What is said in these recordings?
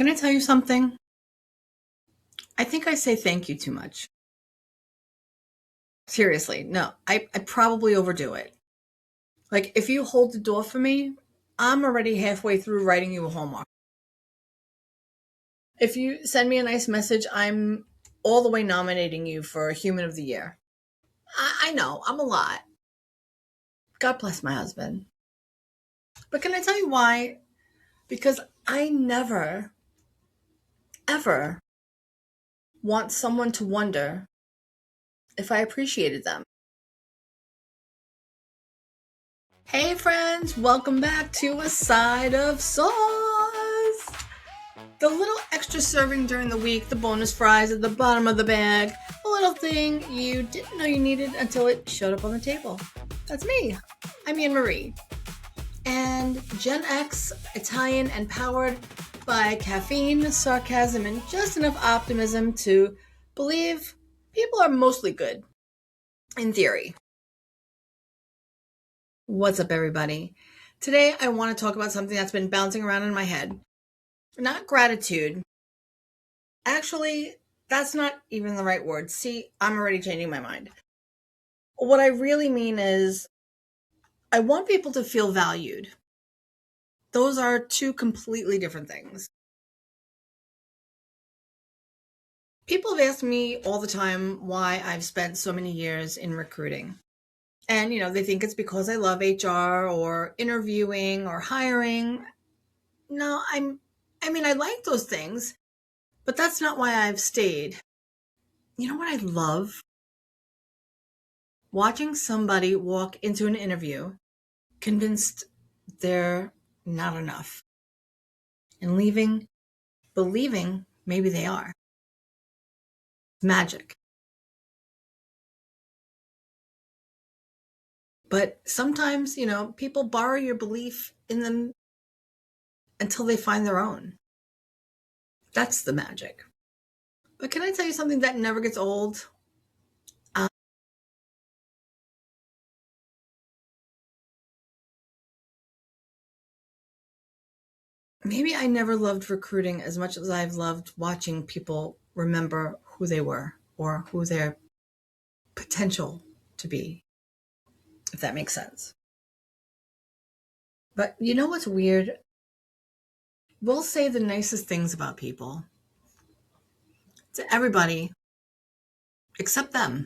Can I tell you something? I think I say thank you too much. Seriously, no, I probably overdo it. Like, if you hold the door for me, I'm already halfway through writing you a Hallmark. If you send me a nice message, I'm all the way nominating you for Human of the Year. I know, I'm a lot. God bless my husband. But can I tell you why? Because I never, ever want someone to wonder if I appreciated them. Hey friends, welcome back to A Side of Sauce. The little extra serving during the week, the bonus fries at the bottom of the bag, a little thing you didn't know you needed until it showed up on the table. That's me. I'm Anne Marie. And Gen X, Italian and powered by caffeine, sarcasm, and just enough optimism to believe people are mostly good, in theory. What's up, everybody? Today, I want to talk about something that's been bouncing around in my head. Not gratitude. Actually, that's not even the right word. See, I'm already changing my mind. What I really mean is, I want people to feel valued. Those are two completely different things. People have asked me all the time why I've spent so many years in recruiting. And, they think it's because I love HR or interviewing or hiring. No, I like those things, but that's not why I've stayed. You know what I love? Watching somebody walk into an interview convinced they're not enough and leaving believing maybe they are. Magic. But sometimes, people borrow your belief in them until they find their own. That's the magic. But can I tell you something that never gets old? Maybe I never loved recruiting as much as I've loved watching people remember who they were or who their potential to be, if that makes sense. But you know what's weird? We'll say the nicest things about people to everybody except them.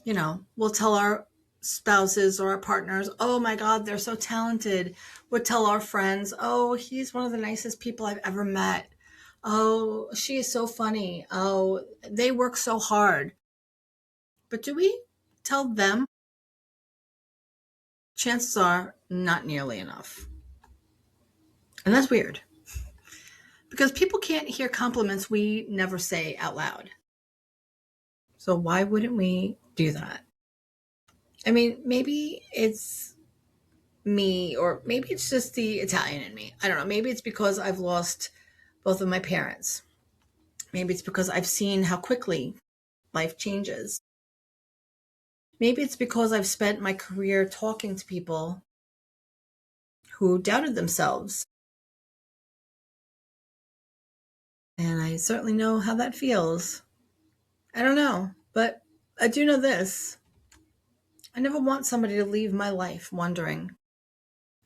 We'll tell our spouses or our partners, oh my God, they're so talented. We'll tell our friends, oh, he's one of the nicest people I've ever met. Oh, she is so funny. Oh, they work so hard. But do we tell them? Chances are not nearly enough. And that's weird because people can't hear compliments we never say out loud. So why wouldn't we do that? I mean, maybe it's me, or maybe it's just the Italian in me. I don't know. Maybe it's because I've lost both of my parents. Maybe it's because I've seen how quickly life changes. Maybe it's because I've spent my career talking to people who doubted themselves. And I certainly know how that feels. I don't know, but I do know this. I never want somebody to leave my life wondering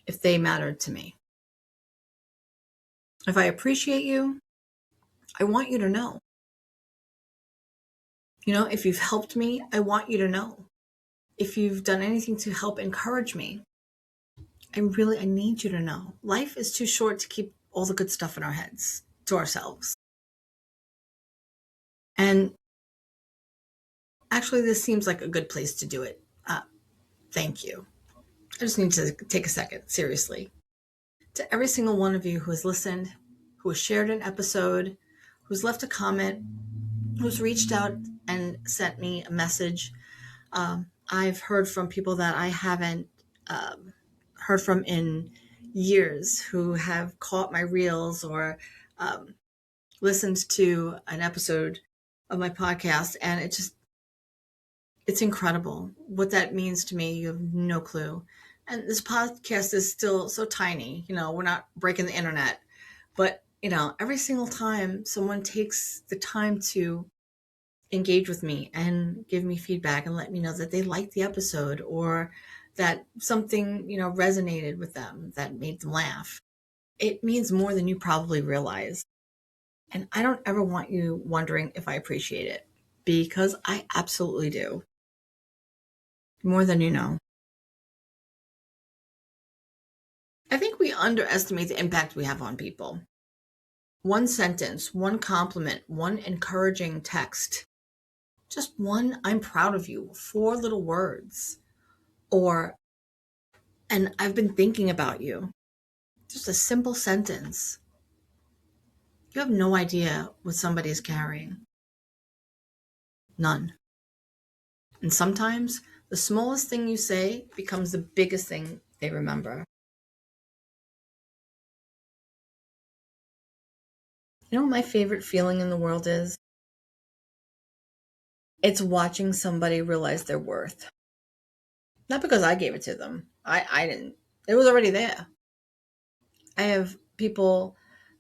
if they mattered to me. If I appreciate you, I want you to know. If you've helped me, I want you to know. If you've done anything to help encourage me, I need you to know. Life is too short to keep all the good stuff in our heads to ourselves. And actually, this seems like a good place to do it. Thank you. I just need to take a second, seriously. To every single one of you who has listened, who has shared an episode, who's left a comment, who's reached out and sent me a message. I've heard from people that I haven't heard from in years, who have caught my reels or listened to an episode of my podcast. And it's incredible what that means to me. You have no clue. And this podcast is still so tiny. We're not breaking the internet, but every single time someone takes the time to engage with me and give me feedback and let me know that they liked the episode or that something, resonated with them, that made them laugh, it means more than you probably realize. And I don't ever want you wondering if I appreciate it, because I absolutely do. More than you know. I think we underestimate the impact we have on people. One sentence, one compliment, one encouraging text, just one "I'm proud of you," 4 little words, or "and I've been thinking about you." Just a simple sentence. You have no idea what somebody is carrying. None. And sometimes the smallest thing you say becomes the biggest thing they remember. You know what my favorite feeling in the world is? It's watching somebody realize their worth. Not because I gave it to them. I didn't. It was already there. I have people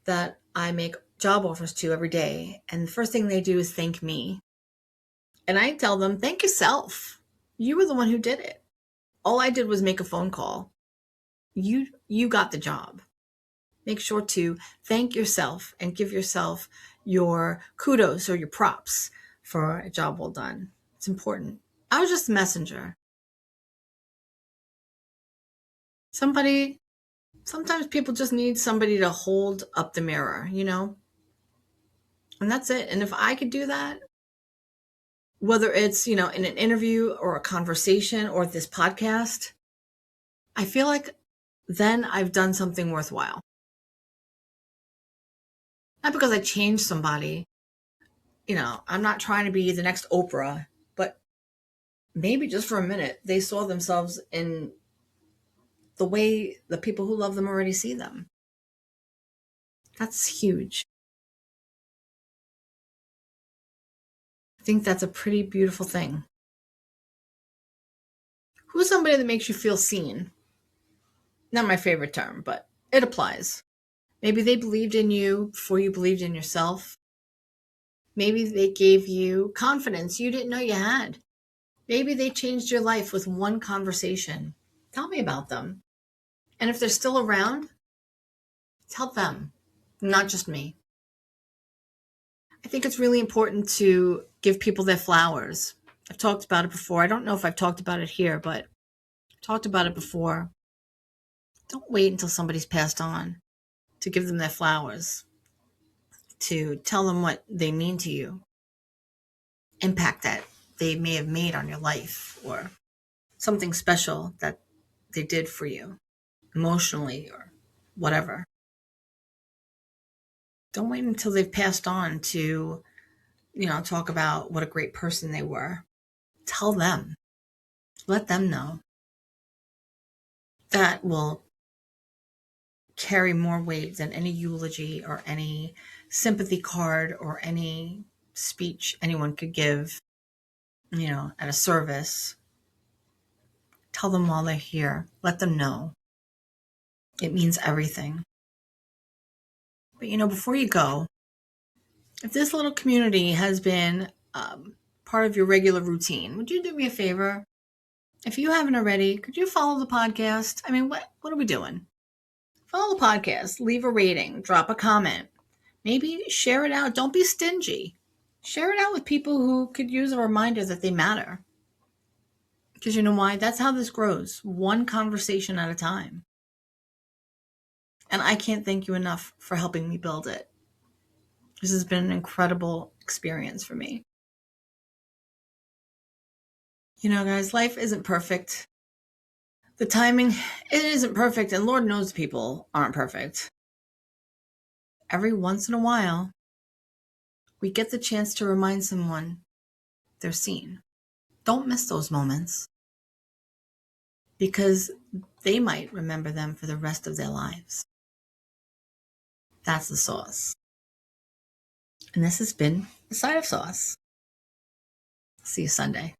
that I make job offers to every day, and the first thing they do is thank me. And I tell them, thank yourself. You were the one who did it. All I did was make a phone call. You got the job. Make sure to thank yourself and give yourself your kudos or your props for a job well done. It's important. I was just a messenger. Sometimes people just need somebody to hold up the mirror, And that's it. And if I could do that, whether it's, in an interview or a conversation or this podcast, I feel like then I've done something worthwhile. Not because I changed somebody, I'm not trying to be the next Oprah, but maybe just for a minute, they saw themselves in the way the people who love them already see them. That's huge. I think that's a pretty beautiful thing. Who's somebody that makes you feel seen? Not my favorite term, but it applies. Maybe they believed in you before you believed in yourself. Maybe they gave you confidence you didn't know you had. Maybe they changed your life with one conversation. Tell me about them. And if they're still around, tell them, not just me. I think it's really important to give people their flowers. I've talked about it before. I don't know if I've talked about it here, but I've talked about it before. Don't wait until somebody's passed on to give them their flowers, to tell them what they mean to you, impact that they may have made on your life, or something special that they did for you emotionally or whatever. Don't wait until they've passed on to, talk about what a great person they were. Tell them, let them know. That will carry more weight than any eulogy or any sympathy card or any speech anyone could give, at a service. Tell them while they're here. Let them know. It means everything. But, before you go, if this little community has been part of your regular routine, would you do me a favor? If you haven't already, could you follow the podcast? I mean, what are we doing? Follow the podcast, leave a rating, drop a comment. Maybe share it out. Don't be stingy. Share it out with people who could use a reminder that they matter. Because you know why? That's how this grows, one conversation at a time. And I can't thank you enough for helping me build it. This has been an incredible experience for me. Guys, life isn't perfect. The timing, it isn't perfect, and Lord knows people aren't perfect. Every once in a while, we get the chance to remind someone they're seen. Don't miss those moments, because they might remember them for the rest of their lives. That's the sauce. And this has been A Side of Sauce. See you Sunday.